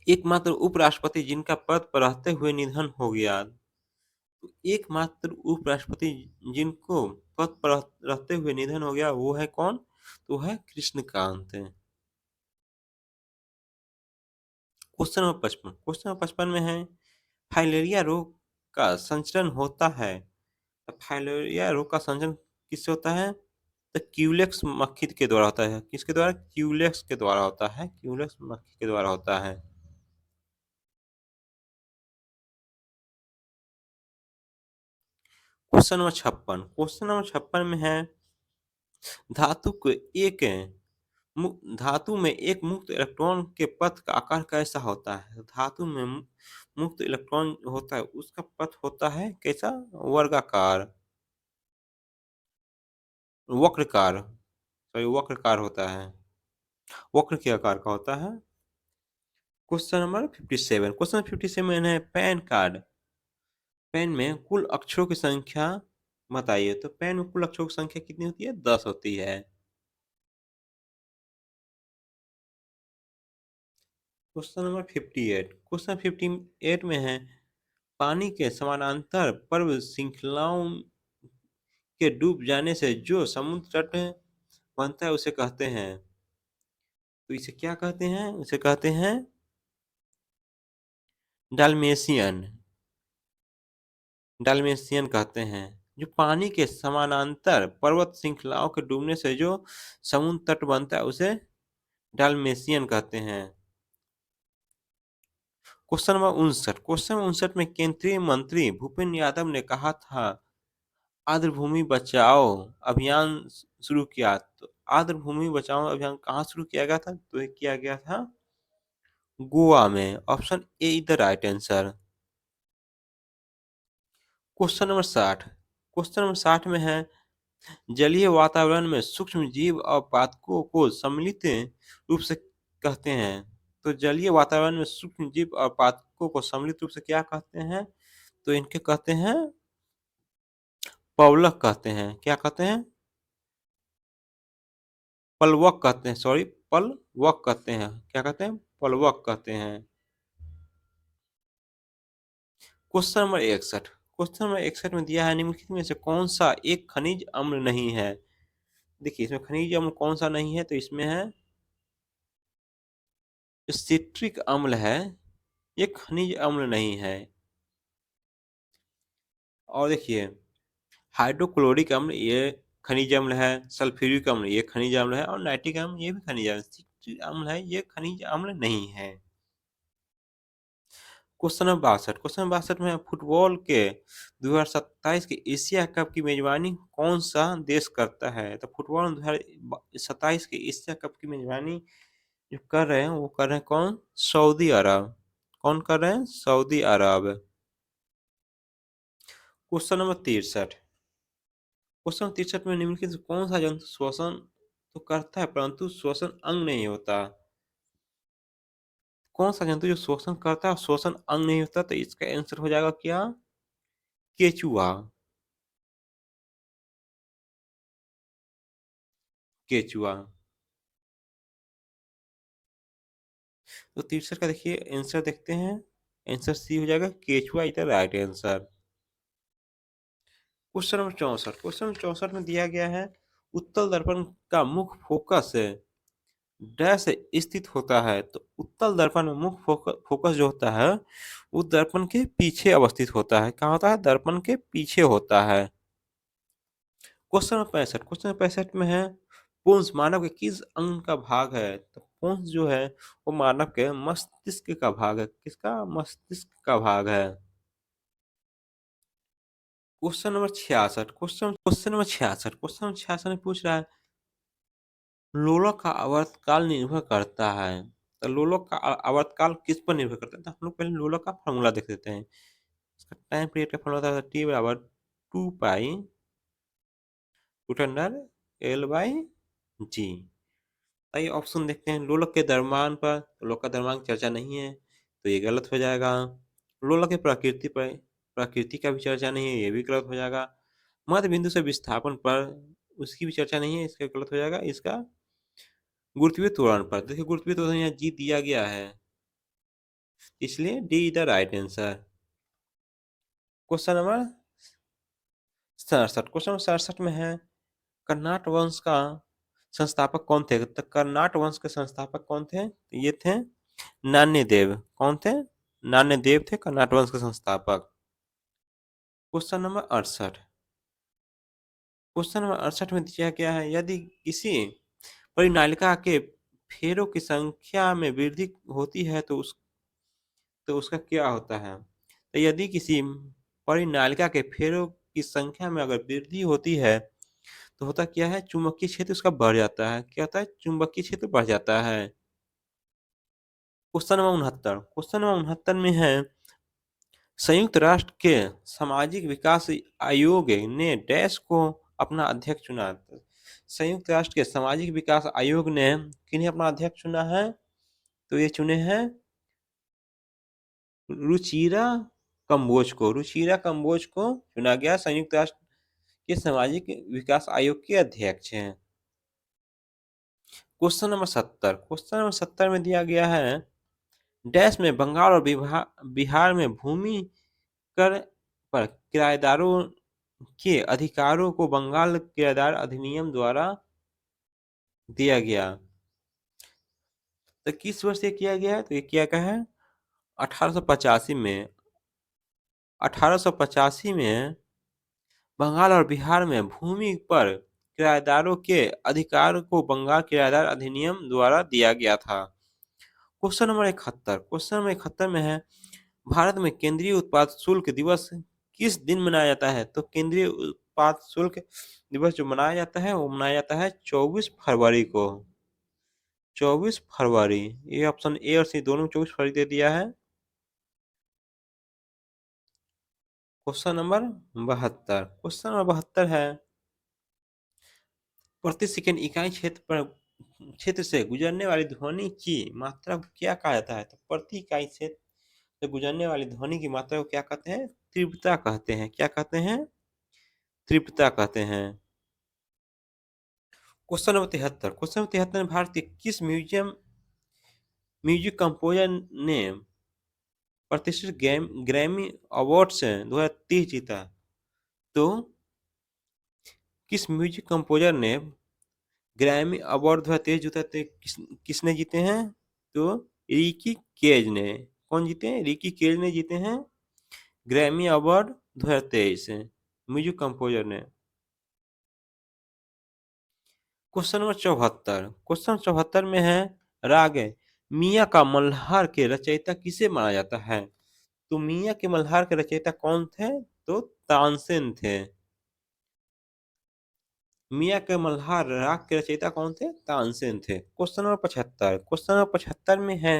एकमात्र उपराष्ट्रपति जिनका पद पर रहते हुए निधन हो गया। तो एकमात्र उपराष्ट्रपति जिनको पद पर रहते हुए निधन हो गया वो है कौन? तो है Krishnakant. Question number 55। Question number 55 में है फाइलेरिया रोग का संचरण होता है। तो फाइलेरिया रोग का संचरण किससे होता है? तो क्यूलेक्स मक्खी के द्वारा होता है। किसके द्वारा? क्यूलेक्स के द्वारा होता है। क्यूलेक्स मक्खी के द्वारा होता है। Question number 56। क्वेश्चन नंबर 56 में है धातु को एक धातु में एक मुक्त इलेक्ट्रॉन के पथ का आकार कैसा होता है? धातु में मुक्त इलेक्ट्रॉन होता है उसका पथ होता है कैसा? वर्गाकार, वक्रकार। सॉरी, वक्रकार होता है। वक्र के आकार का होता है। Question number 57। क्वेश्चन 57 है पैन कार्ड। पैन में कुल अक्षरों की संख्या बताइए। तो पैन में कुल अक्षरों की संख्या कितनी होती है? 10 होती है। Question number 58। क्वेश्चन 58 में है पानी के समानांतर पर्वत श्रृंखलाओं के डूब जाने से जो समुद्र तट बनता है उसे कहते हैं। तो इसे क्या कहते हैं? उसे कहते हैं डालमेशियन। डालमेशियन कहते हैं। जो पानी के समानांतर पर्वत श्रृंखलाओं के डूबने से जो समुद्र तट बनता है उसे डालमेशियन कहते हैं। Question number 59। क्वेश्चन नंबर 59 में केंद्रीय मंत्री भूपेंद्र यादव ने कहा था आर्द्र भूमि बचाओ अभियान शुरू किया। तो आर्द्र भूमि बचाओ अभियान कहाँ शुरू किया गया था? तो ये किया गया था गोवा में। Option A is the right answer. Question number 60। Question number 60 में है जलीय वातावरण में सूक्ष्म जीव और पादपों को सम्मिलित रूप से कहते हैं। तो जलीय वातावरण में सूक्ष्म जीव और पादपों को सम्मिलित रूप से क्या कहते हैं? तो इनके कहते हैं पवलक कहते हैं। क्या कहते हैं? पलवक कहते हैं। सॉरी, पलवक कहते हैं। क्या कहते हैं? पलवक कहते हैं। Question number 61। क्वेश्चन नंबर 61 में दिया है निम्नलिखित में से कौन सा एक खनिज अम्ल नहीं है? देखिए इसमें खनिज अम्ल कौन सा नहीं है? तो इसमें है सिट्रिक अम्ल है। ये खनिज अम्ल नहीं है। और देखिए हाइड्रोक्लोरिक अम्ल ये खनिज अम्ल है। सल्फ्यूरिक अम्ल ये खनिज अम्ल है। और नाइट्रिक अम्ल ये भी खनिज अम्ल। सिट्रिक अम्ल है ये खनिज अम्ल नहीं है। Question number 62। क्वेश्चन नंबर 62 में फुटबॉल के 2027 के एशिया कप की मेजबानी कौन सा देश करता है? तो फुटबॉल 2027 के एशिया कप की मेजबानी जो कर रहे हैं वो कर रहे हैं कौन? सऊदी अरब। कौन कर रहे हैं? सऊदी अरब। Question number 63। क्वेश्चन 63 में निम्नलिखित से कौन सा जंतु श्वसन तो करता है परंतु श्वसन अंग नहीं होता? कौन सा जंतु जो श्वसन करता है और श्वसन अंग नहीं होता? तो इसका आंसर हो जाएगा क्या? केचुआ। केचुआ। तो 63 का देखिए आंसर देखते हैं। आंसर सी हो जाएगा, केचुआ is the right answer. Question number 64, question number 64 में दिया गया है उत्तल दर्पण का मुख्य फोकस डैश स्थित होता है। तो उत्तल दर्पण में मुख्य फोकस जो होता है वो दर्पण के पीछे अवस्थित होता है। कहाँ होता है? दर्पण के पीछे होता है। क्वेश्चन नंबर 65, क्वेश्चन नंबर 65 में है पुंस मानव के किस अंग का भाग है? तो पुंस जो है वो मानव के मस्तिष्क का भाग है। किसका? मस्तिष्क का भाग है। Question number 66, question number 66, question number 66 में पूछ रहा है लोलक का आवर्तकाल निर्भर करता है। तो लोलक का आवर्तकाल किस पर निर्भर करता है? तो हम लोग पहले लोलक का फॉर्मूला देख लेते हैं। इसका टाइम पीरियड का फॉर्मूला था टी बराबर 2 pi root under L by G. आइए ऑप्शन देखते हैं। लोलक के द्रव्यमान पर, लोलक का द्रव्यमान की चर्चा नहीं है तो ये गलत हो जाएगा। लोलक की प्रकृति पर, प्रकृति का भी चर्चा नहीं है, ये भी गलत हो जाएगा। मध्य बिंदु से विस्थापन पर, उसकी भी चर्चा नहीं है, इसका गलत हो जाएगा। इसका गुरुत्वीय त्वरण पर, देखिए गुरुत्वीय त्वरण यहाँ जी दिया गया है, इसलिए D the right answer. Question number 67, question number 67 में है कर्नाट वंश का संस्थापक कौन थे? तो कर्नाट वंश के संस्थापक कौन थे? ये थे नान्यदेव। कौन थे? नान्यदेव थे कर्नाट वंश के संस्थापक। क्वेश्चन नंबर 68, क्वेश्चन नंबर 68 में दिया गया है यदि किसी परिनालिका के फेरों की संख्या में वृद्धि होती है तो उसका क्या होता है? तो यदि किसी परिनालिका के फेरों की संख्या में अगर वृद्धि होती है तो होता क्या है? चुंबकीय क्षेत्र उसका बढ़ जाता है। क्या होता है? चुंबकीय क्षेत्र बढ़ जाता है। क्वेश्चन नंबर 69, क्वेश्चन नंबर 69 में है संयुक्त राष्ट्र के सामाजिक विकास आयोग ने डैश को अपना अध्यक्ष चुना। संयुक्त राष्ट्र के सामाजिक विकास आयोग ने किन्हें अपना अध्यक्ष चुना है? तो ये चुने हैं रुचिरा कंबोज को। रुचिरा कंबोज को चुना गया संयुक्त राष्ट्र के सामाजिक विकास आयोग के अध्यक्ष हैं। क्वेश्चन नंबर 70, क्वेश्चन नंबर 70 में दिया गया है डैश में बंगाल और बिहार में भूमि कर पर किराएदारों के अधिकारों को बंगाल किराएदार अधिनियम द्वारा दिया गया। तो किस वर्ष ये किया गया है? तो ये किया गया है 1885 में। 1885 में बंगाल और बिहार में भूमि पर किराएदारों के अधिकार को बंगाल किराएदार अधिनियम द्वारा दिया गया था। क्वेश्चन नंबर 71, क्वेश्चन नंबर 71 में है भारत में केंद्रीय उत्पाद शुल्क दिवस किस दिन मनाया जाता है? तो केंद्रीय उत्पाद शुल्क दिवस जो मनाया जाता है वो मनाया जाता है 24 फरवरी को। 24 फरवरी, ये ऑप्शन ए और सी दोनों 24 फरवरी दे दिया है। क्वेश्चन नंबर 72, क्वेश्चन नंबर 72 है प्रति सेकंड इकाई क्षेत्र से गुजरने वाली ध्वनि की मात्रा को क्या कहा जाता है? तो प्रति इकाई क्षेत्र से गुजरने वाली ध्वनि की मात्रा को क्या कहते हैं? तीव्रता कहते हैं। क्या कहते हैं? तीव्रता कहते हैं। क्वेश्चन नंबर 73, क्वेश्चन नंबर 73 में भारत के किस म्यूजिक कंपोजर ने प्रतिष्ठित ग्रैमी अवार्ड्स 2030 जीता? तो किस म्यूजिक कंपोजर ने ग्रैमी अवार्ड 2023 जीता? तो किसने जीते हैं? तो रिकी केज ने। कौन जीते हैं? रिकी केज ने जीते हैं ग्रैमी अवार्ड 2023 म्यूजिक कंपोजर ने। क्वेश्चन नंबर 74, क्वेश्चन 74 में है राग मियाँ का मल्हार के रचयिता किसे माना जाता है? तो मियाँ के मल्हार के रचयिता कौन थे? तो तानसेन थे। मियाँ के मल्हार राग के रचयिता कौन थे? तानसेन थे। क्वेश्चन नंबर 75, क्वेश्चन नंबर 75 में है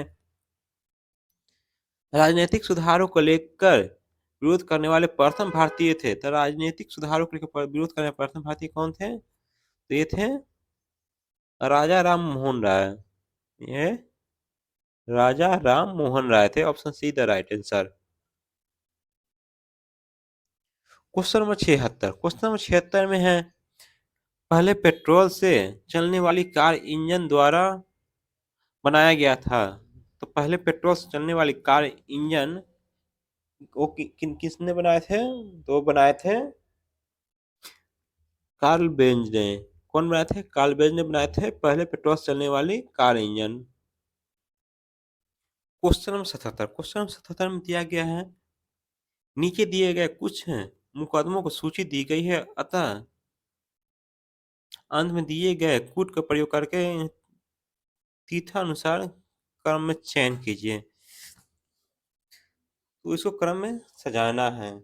राजनीतिक सुधारों को लेकर विरोध करने वाले प्रथम भारतीय थे। तो राजनीतिक सुधारों को लेकर विरोध करने वाले प्रथम भारतीय कौन थे? तो ये थे राजा राम मोहन राय। ये राजा राम मोहन राय थे। Option see the right answer. Question number 76, question number 76 में है पहले पेट्रोल से चलने वाली कार इंजन द्वारा बनाया गया था। तो पहले पेट्रोल से चलने वाली कार इंजन वो किसने बनाए थे? तो वो बनाए थे कार्ल बेंज ने। कौन बनाए थे? कार्ल बेंज ने बनाए थे पहले पेट्रोल से चलने वाली car engine. Question number 77, question number 77 में दिया गया है, नीचे दिए गए कुछ मुकदमों को सूची दी गई है, अतः अंत में दिए गए कूट का प्रयोग करके तिथानुसार क्रम में चयन कीजिए। तो इसको क्रम में सजाना है।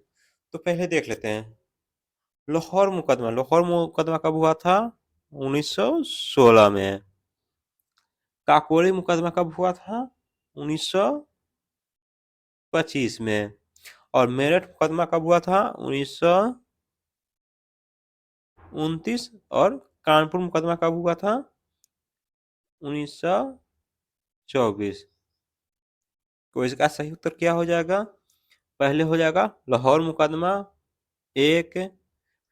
तो पहले देख लेते हैं लाहौर मुकदमा। लाहौर मुकदमा कब हुआ था? 1916 में। काकोरी मुकदमा कब हुआ था? 1925 में। और मेरठ मुकदमा कब हुआ था? 1929। और कानपुर मुकदमा कब हुआ था? 1924। तो इसका सही उत्तर क्या हो जाएगा? पहले हो जाएगा लाहौर मुकदमा एक,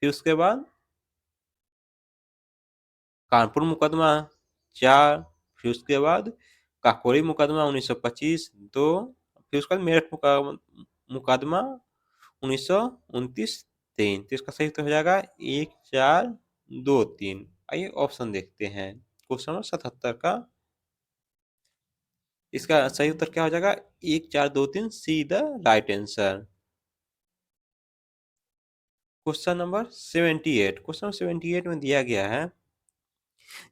फिर उसके बाद कानपुर मुकदमा 4, फिर उसके बाद काकोरी मुकदमा 1925 2, फिर उसके बाद मेरठ मुकदमा 1929 3। तो इसका सही उत्तर हो जाएगा 1 4 2 3। आइए ऑप्शन देखते हैं क्वेश्चन नंबर 77 का। इसका सही उत्तर क्या हो जाएगा? 1 4 2 3 see the right answer. Question number 78, question number 78 में दिया गया है,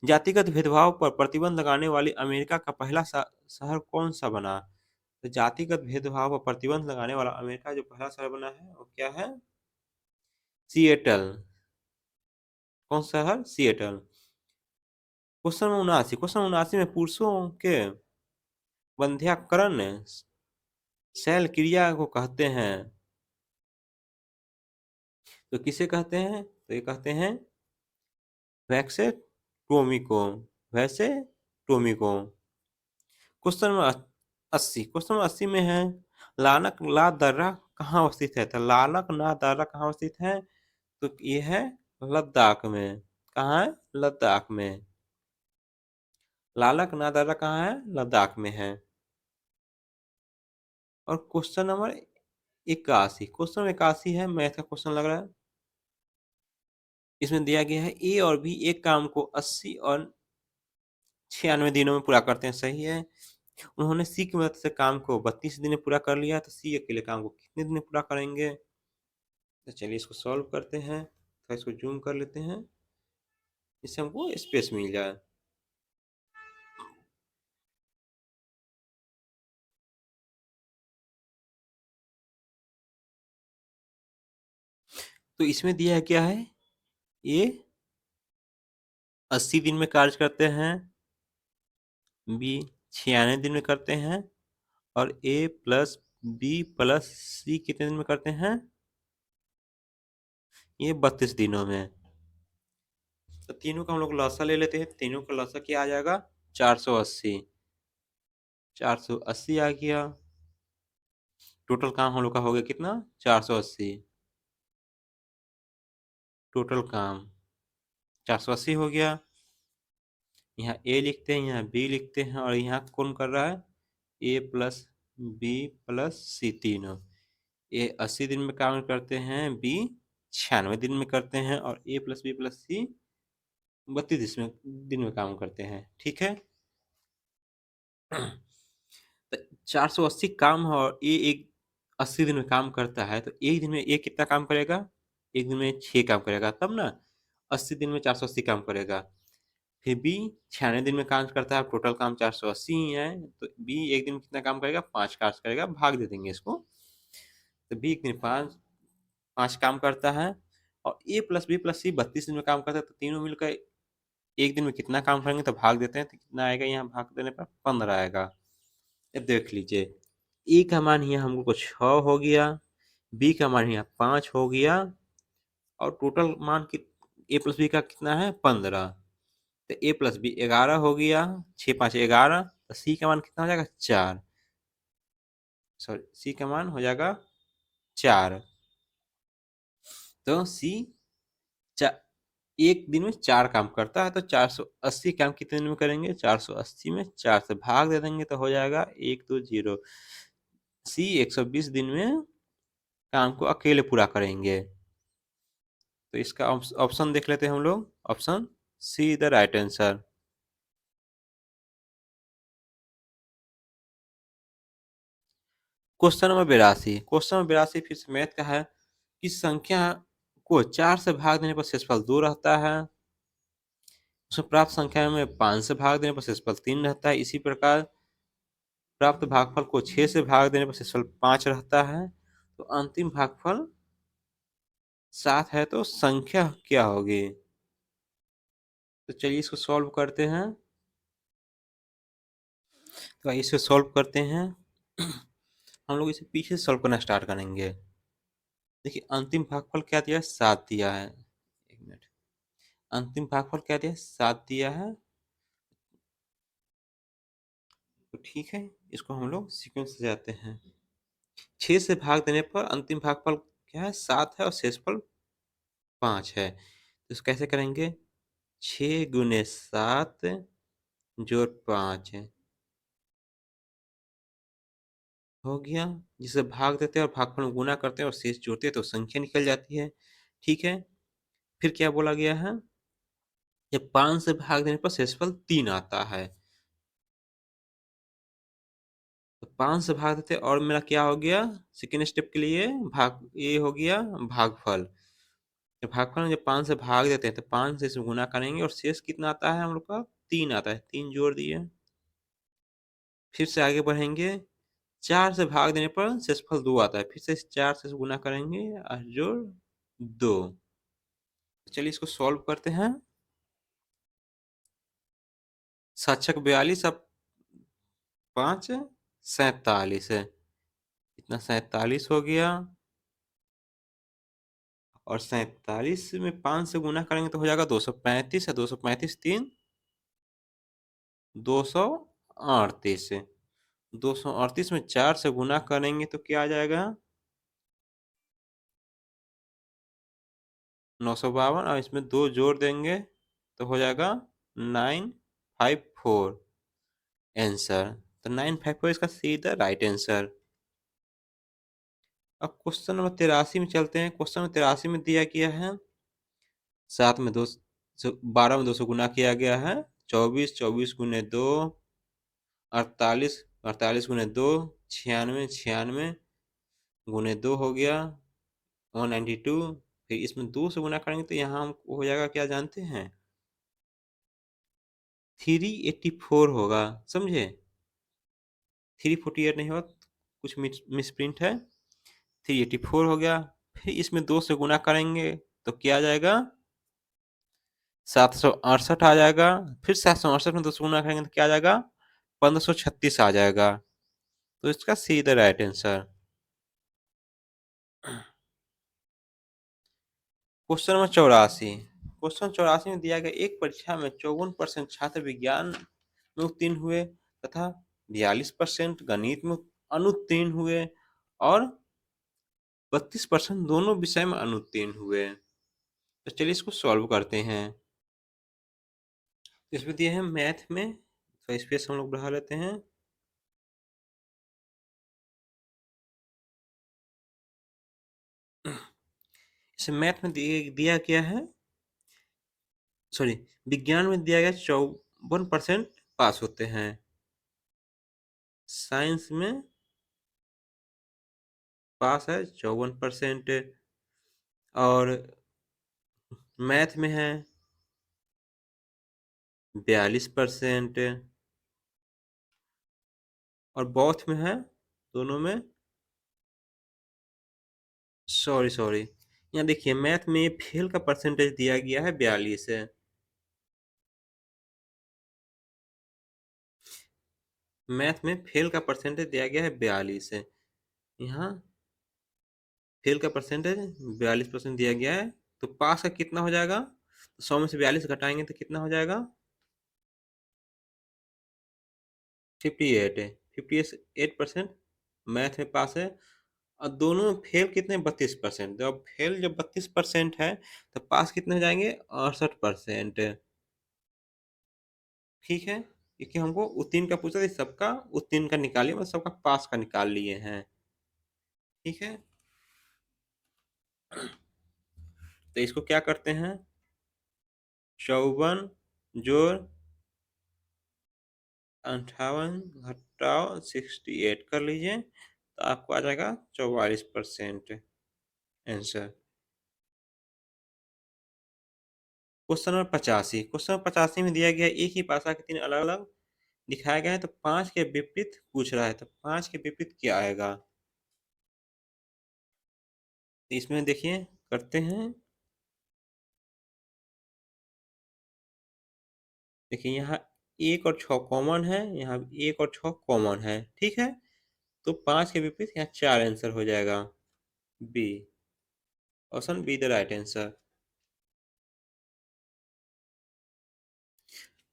जातिगत भेदभाव पर प्रतिबंध लगाने वाली अमेरिका का पहला शहर कौन सा बना? तो जातिगत भेदभाव पर प्रतिबंध लगाने वाला अमेरिका जो पहला शहर बना है वो क्या है? सिएटल। कौन सा शहर? सिएटल। क्वेश्चन 79 में पुरुषों के वंध्याकरण शैल क्रिया को कहते हैं। तो किसे कहते हैं? तो ये कहते हैं वैक्सेटोमी को। वैसेटोमी को। क्वेश्चन नंबर 80, क्वेश्चन नंबर 80 में है, लानक ला दर्रा कहाँ अवस्थित है? तो लानक ना दर्रा कहाँ अवस्थित है? तो ये है लद्दाख में। कहाँ है? लद्दाख में। लालक ना दर्रा कहाँ है? लद्दाख में है। और क्वेश्चन नंबर 81, क्वेश्चन नंबर 81 है, मैथ का क्वेश्चन लग रहा है। इसमें दिया गया है ए और बी एक काम को 80 और 96 दिनों में पूरा करते हैं, सही है। उन्होंने सी की मदद से काम को 32 दिन में पूरा कर लिया, तो सी अकेले काम को कितने दिन में पूरा करेंगे? तो चलिए इसको सॉल्व करते हैं। तो इसको जूम कर लेते हैं, इससे हमको स्पेस मिल जाए। तो इसमें दिया है क्या है, ये 80 दिन में कार्य करते हैं, बी 96 दिन में करते हैं, और ए प्लस बी प्लस सी कितने दिन में करते हैं? ये 32 दिनों में। तो तीनों का हम लोग लसा ले लेते हैं। तीनों का लसा क्या आ जाएगा? 480। 480 आ गया। टोटल काम हम लोग का हो गया कितना? 480। टोटल काम 480 हो गया। यहाँ ए लिखते हैं, यहाँ बी लिखते हैं, और यहाँ कौन कर रहा है? ए प्लस बी प्लस सी तीनों। ए 80 दिन में काम करते हैं, बी 96 दिन में करते हैं, और ए प्लस बी प्लस सी 32 दिन में काम करते हैं। ठीक है। तो 480 काम है और ये एक 80 दिन में काम करता है, तो एक दिन में ये कितना काम करेगा? एक दिन में 6 काम करेगा, तब ना 80 दिन में 480 काम करेगा। फिर बी 96 दिन में काम करता है, टोटल काम 480 ही है, तो बी एक दिन में कितना काम करेगा? 5 काम करेगा, भाग दे देंगे इसको। तो बी एक दिन 5 काम करता है, और ए प्लस बी प्लस सी 32 दिन में काम करता है, तो तीनों मिलकर एक दिन में कितना काम करेंगे? तो भाग देते हैं, तो कितना आएगा? यहाँ भाग देने पर 15 आएगा। अब देख लीजिए, ए का मान यहाँ हमको 6 हो गया, बी का मान यहाँ 5 हो गया, और टोटल मान ए प्लस बी का कितना है? 15। तो ए प्लस बी 11 हो गया, 6 5 11। तो सी का मान कितना हो जाएगा? 4। सॉरी, सी का मान हो जाएगा 4। तो सी एक दिन में 4 काम करता है, तो 480 काम कितने दिन में करेंगे? 480 में 4 से भाग दे देंगे तो हो जाएगा 120। सी 120 दिन में काम को अकेले पूरा करेंगे। तो इसका ऑप्शन देख लेते हैं हम लोग। Option see the right answer. Question number 82। Question number 82 फिर से मैथ का है कि संख्या को 4 से भाग देने पर शेषफल 2 रहता है। उसमें प्राप्त संख्या में 5 से भाग देने पर शेषफल 3 रहता है। इसी प्रकार प्राप्त भागफल को 6 से भाग देने पर शेषफल 5 रहता है। तो अंतिम भागफल 7 है, तो संख्या क्या होगी? तो चलिए इसको सॉल्व करते हैं। तो इसे सॉल्व करते हैं। हम लोग इसे पीछे से सॉल्व करना स्टार्ट करेंगे। देखिए अंतिम भागफल क्या दिया है? 7 दिया है। एक मिनट। अंतिम भागफल क्या दिया है? 7 दिया है। तो ठीक है, इसको हम लोग सीक्वेंस से जाते हैं। 6 से भाग देने पर अंतिम भागफल क्या है? 7 है और शेषफल 5 है। तो इसको कैसे करेंगे? 6 गुने 7 जोड़ 5 हो गया। जिसे भाग देते हैं और भागफल में गुना करते हैं और शेष जोड़ते हैं तो संख्या निकल जाती है। ठीक है, फिर क्या बोला गया है? जब 5 से भाग देने पर शेषफल 3 आता है। तो 5 से भाग देते और मेरा क्या हो गया? सेकेंड स्टेप के लिए भाग ये हो गया भागफल। जब भागफल में जब 5 से भाग देते हैं तो 5 से इसमें गुना करेंगे और शेष कितना आता है हम लोग का? 3 आता है। 3 जोड़ दिए। फिर से आगे बढ़ेंगे। 4 से भाग देने पर शेषफल 2 आता है। फिर से 4 से गुना करेंगे और जोड़ 2। चलिए इसको सॉल्व करते हैं। 7 छक 42 अब 5 47 है। इतना 47 हो गया। और 47 में 5 से गुना करेंगे तो हो जाएगा 235 है। 235 3 238। 238 में 4 से गुना करेंगे तो क्या आ जाएगा? 952। और इसमें 2 जोड़ देंगे तो हो जाएगा 954 आंसर। तो 954 इसका सीधा राइट आंसर। अब क्वेश्चन नंबर 83 में चलते हैं। क्वेश्चन नंबर 83 में दिया गया है 7 में 2 12 में 2 से गुना किया गया है। 24 24 गुने 2 48 48 गुने 2 96 96 गुने 2 हो गया 192। फिर इसमें 2 से गुना करेंगे तो यहाँ हमको हो जाएगा क्या जानते हैं? 384 होगा। समझे? 348 नहीं होगा, कुछ मिसप्रिंट है। 384 हो गया। फिर इसमें 2 से गुना करेंगे तो क्या आ जाएगा? 768 आ जाएगा। फिर 768 में 2 से गुना करेंगे तो क्या आ जाएगा? 1536 आ जाएगा। तो इसका सीधा right answer. Question number 84। Question 84 में दिया गया एक परीक्षा में 54% छात्र विज्ञान में उत्तीर्ण हुए तथा 42% गणित में अनुत्तीर्ण हुए और 32% दोनों विषय में अनुत्तीर्ण हुए। तो चलिए इसको सॉल्व करते हैं। इसमें दिए हैं मैथ में, तो स्पेस हम लोग बढ़ा लेते हैं। इसे मैथ में दिया गया है, सॉरी, विज्ञान में दिया गया 54% पास होते हैं। साइंस में पास है 54%। और मैथ में है 42%। और बौद्ध में है दोनों में, सॉरी सॉरी, यहाँ देखिए मैथ में फेल का परसेंटेज दिया गया है 42 है। मैथ में फेल का परसेंटेज दिया गया है 42 है। यहाँ फेल का परसेंटेज 42% दिया गया है। तो पास का कितना हो जाएगा? 100 में से 42 घटाएंगे तो कितना हो जाएगा? 58 है। 58% मैथ में पास है। और दोनों में फेल कितने 32%। जब फेल जब 32% है तो पास कितने हो जाएंगे 68%। ठीक है, क्योंकि हमको उत्तीर्ण का पूछा था, सबका उत्तीर्ण का निकालिए, मतलब सबका पास का निकाल लिए हैं। ठीक है, तो इसको क्या करते हैं, 54 जोड़ 58 घटाओ 68 कर लीजिए, तो आपको आ जाएगा 44% answer. Question number 85, question number 85 में दिया गया एक ही भाषा के तीन अलग अलग दिखाया गया है, तो पांच के विपरीत पूछ रहा है, तो पांच के विपरीत क्या आएगा। तो इसमें देखिए करते हैं, देखिए यहाँ एक और छः कॉमन है, यहाँ एक और छः कॉमन है। ठीक है, तो पांच के विपरीत यहाँ चार आंसर हो जाएगा। B, option B the right answer.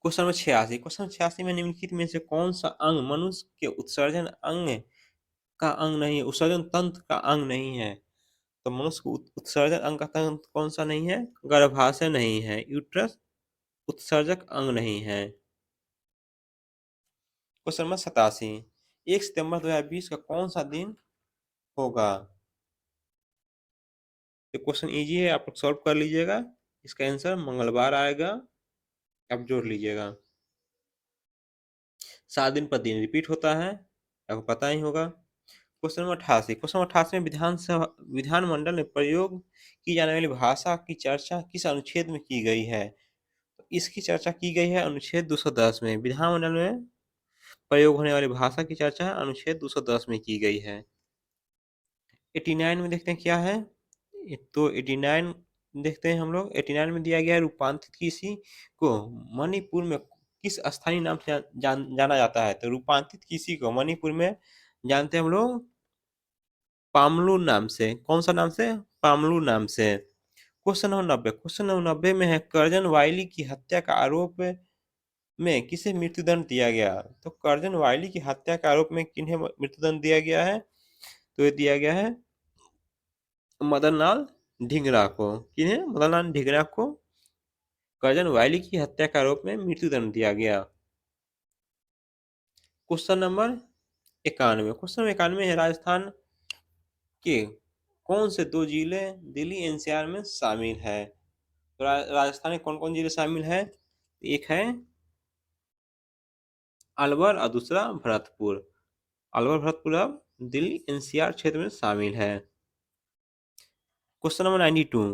Question number 86, question 86 में निम्नलिखित में से कौन सा अंग मनुष्य के उत्सर्जन अंग का अंग नहीं है, उत्सर्जन तंत्र का अंग नहीं है। तो मनुष्य को उत्सर्जन अंग का तंत्र कौन सा नहीं है, गर्भाशय नहीं है, यूट्रस उत्सर्जक अंग नहीं है। क्वेश्चन नंबर 87, 1 सितंबर 2020 का कौन सा दिन होगा। ये क्वेश्चन इजी है, आप लोग सॉल्व कर लीजिएगा। इसका आंसर मंगलवार आएगा, आप जोड़ लीजिएगा। 7 दिन पर दिन रिपीट होता है, आपको पता ही होगा। क्वेश्चन नंबर 88, क्वेश्चन नंबर 88 में विधानसभा विधानमंडल में प्रयोग की जाने वाली भाषा की चर्चा किस अनुच्छेद में की गई है। तो इसकी चर्चा की गई है अनुच्छेद 210 में। विधानमंडल में प्रयोग होने वाली भाषा की चर्चा अनुच्छेद 210 में की गई है। 89 में देखते हैं क्या है, तो 89 देखते हैं हम लोग। 89 में दिया गया है रूपांतरित किसी को मणिपुर में किस स्थानीय नाम से जाना जाता है। तो रूपांतरित किसी को मणिपुर में जानते हैं हम लोग पामलू नाम से। कौन सा नाम से, पामलू नाम से। क्वेश्चन नंबर 90, क्वेश्चन नंबर 90 में है कर्जन वाइली की हत्या का आरोप में किसे मृत्युदंड दिया गया। तो कर्जन वाइली की हत्या के आरोप में किन्हें मृत्युदंड दिया गया है, तो ये दिया गया है मदन लाल ढींगरा को। किन्हें, मदन लाल ढींगरा को कर्जन वाइली की हत्या के आरोप में मृत्युदंड दिया गया। क्वेश्चन नंबर 91, क्वेश्चन नंबर 91 है राजस्थान के कौन से दो जिले दिल्ली एनसीआर में शामिल है। तो राजस्थान में कौन कौन जिले शामिल है, एक है अलवर और दूसरा भरतपुर। अलवर भरतपुर अब दिल्ली एनसीआर क्षेत्र में शामिल है। क्वेश्चन नंबर 92,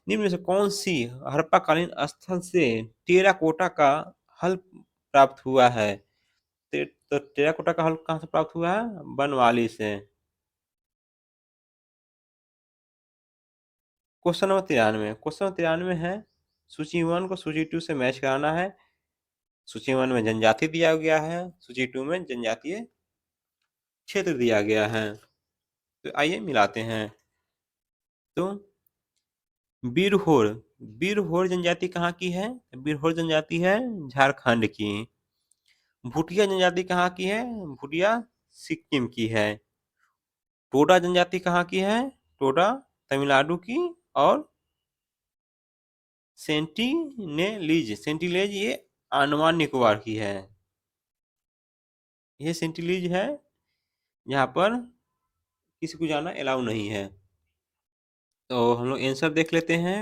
निम्न में से कौन सी हड़प्पाकालीन स्थल से टेराकोटा का हल प्राप्त हुआ है। तो टेराकोटा का हल कहाँ से प्राप्त हुआ है, बनवाली से। क्वेश्चन नंबर 93, क्वेश्चन नंबर 93 है सूची 1 को सूची 2 से मैच कराना है। सूची 1 में जनजाति दिया गया है, सूची 2 में जनजातीय क्षेत्र दिया गया है। तो आइए मिलाते हैं। तो बिरहोर, बिरहोर जनजाति कहाँ की है, बिरहोर जनजाति है झारखंड की। भूटिया जनजाति कहाँ की है, भूटिया सिक्किम की है। टोडा जनजाति कहाँ की है, टोडा तमिलनाडु की। और सेंटिनेलीज, सेंटिलेज ये अंडमान निकोबार की है। ये सेंटिलीज है, यहाँ पर किसी को जाना अलाउ नहीं है। तो हम लोग आंसर देख लेते हैं।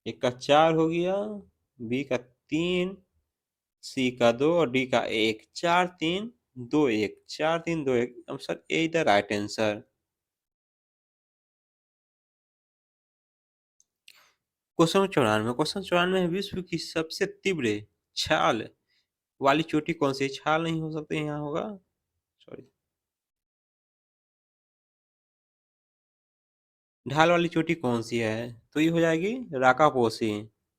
एक का 4 हो गया, बी का 3, सी का 2 और डी का 1। 4 3 2 1, 4 3 2 1, answer A the right answer. Question 94, question 94 है विश्व की सबसे तीव्र छाल वाली चोटी कौन सी है। छाल नहीं हो सकते, यहाँ होगा, सॉरी, ढाल वाली चोटी कौन सी है, तो ये हो जाएगी राकापोसी।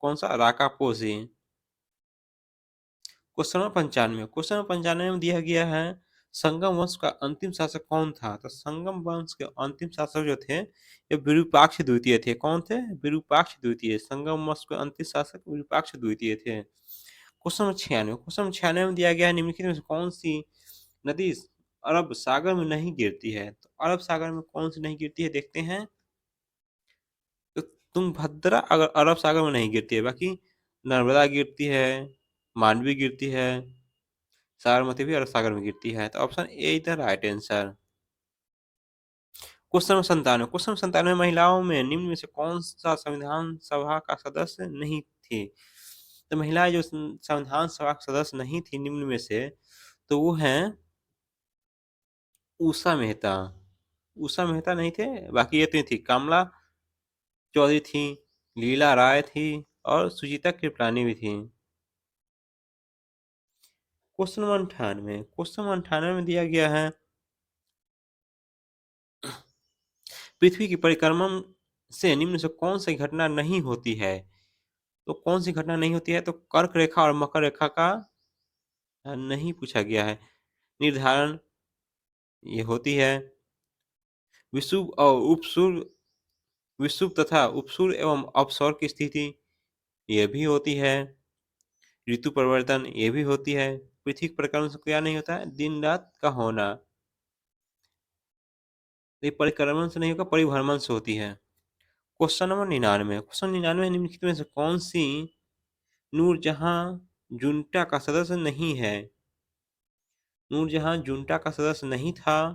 कौन सा, राकापोसी। क्वेश्चन नंबर 95, क्वेश्चन नंबर 95 में दिया गया है संगम वंश का अंतिम शासक कौन था। तो संगम वंश के अंतिम शासक जो थे ये विरूपाक्ष द्वितीय थे। कौन थे, विरूपाक्ष द्वितीय। संगम वंश के अंतिम शासक विरूपाक्ष द्वितीय थे। क्वेश्चन नंबर 96, क्वेश्चन नंबर 96 में दिया गया है निम्नलिखित में से कौन सी नदी अरब सागर में नहीं गिरती है। तो अरब सागर में कौन सी नहीं गिरती है देखते हैं। तो तुंगभद्रा अगर अरब सागर में नहीं गिरती है, बाकी नर्मदा गिरती है, मांडवी गिरती है, साबरमती भी अरब सागर में गिरती है। तो option A is the right answer. Question 97 महिलाओं में निम्न में से कौन सा संविधान सभा का सदस्य नहीं थी। तो महिलाएं जो संविधान सभा का सदस्य नहीं थी निम्न में से, तो वो हैं उषा मेहता। उषा मेहता नहीं थे, बाकी ये तो थी कमला चौधरी थी, लीला राय थी और सुजीता कृपलानी भी थी। क्वेश्चन 98 में दिया गया है पृथ्वी की परिक्रमण से निम्न से कौन सी घटना नहीं होती है। तो कौन सी घटना नहीं होती है, तो कर्क रेखा और मकर रेखा का नहीं पूछा गया है। निर्धारण ये होती है। विषुव और उपसूर विषुव तथा उपसूर एवं अपसौर की स्थिति ये भी होती है। ऋतु परिवर्तन ये भी होती है। पृथ्वी के परिक्रमण से क्या नहीं होता है, दिन रात का होना। ये परिक्रमण से नहीं होगा, परिभ्रमण से होती है। क्वेश्चन 99 निम्नलिखित में से कौन सी नूरजहां जुंटा का सदस्य नहीं है। नूरजहां जुंटा का सदस्य नहीं था,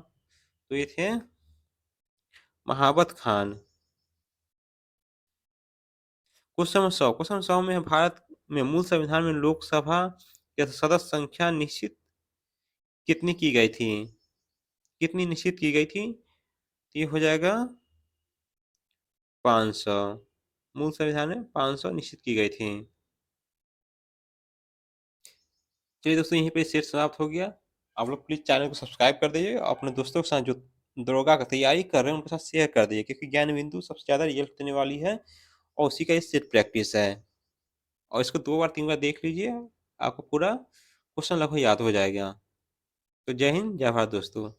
तो ये थे महाबत खान। क्वेश्चन 100 में भारत में मूल संविधान में लोकसभा के सदस्य संख्या निश्चित कितनी की गई थी। कितनी निश्चित की गई थी, तो ये हो जाएगा 500। मूल संविधान में 500 निश्चित की गई थी। चलिए दोस्तों, यहीं पे सेट समाप्त हो गया। आप लोग प्लीज चैनल को सब्सक्राइब कर दीजिए, अपने दोस्तों के साथ जो दरोगा का तैयारी कर रहे हैं उनके साथ शेयर कर दीजिए, क्योंकि ज्ञान बिंदु सबसे ज्यादा रिजल्ट देने वाली है और उसी का ये सेट प्रैक्टिस है। और इसको 2 बार 3 बार देख लीजिए, आपको पूरा क्वेश्चन लगभग याद हो जाएगा। तो जय हिंद, जय भारत दोस्तों।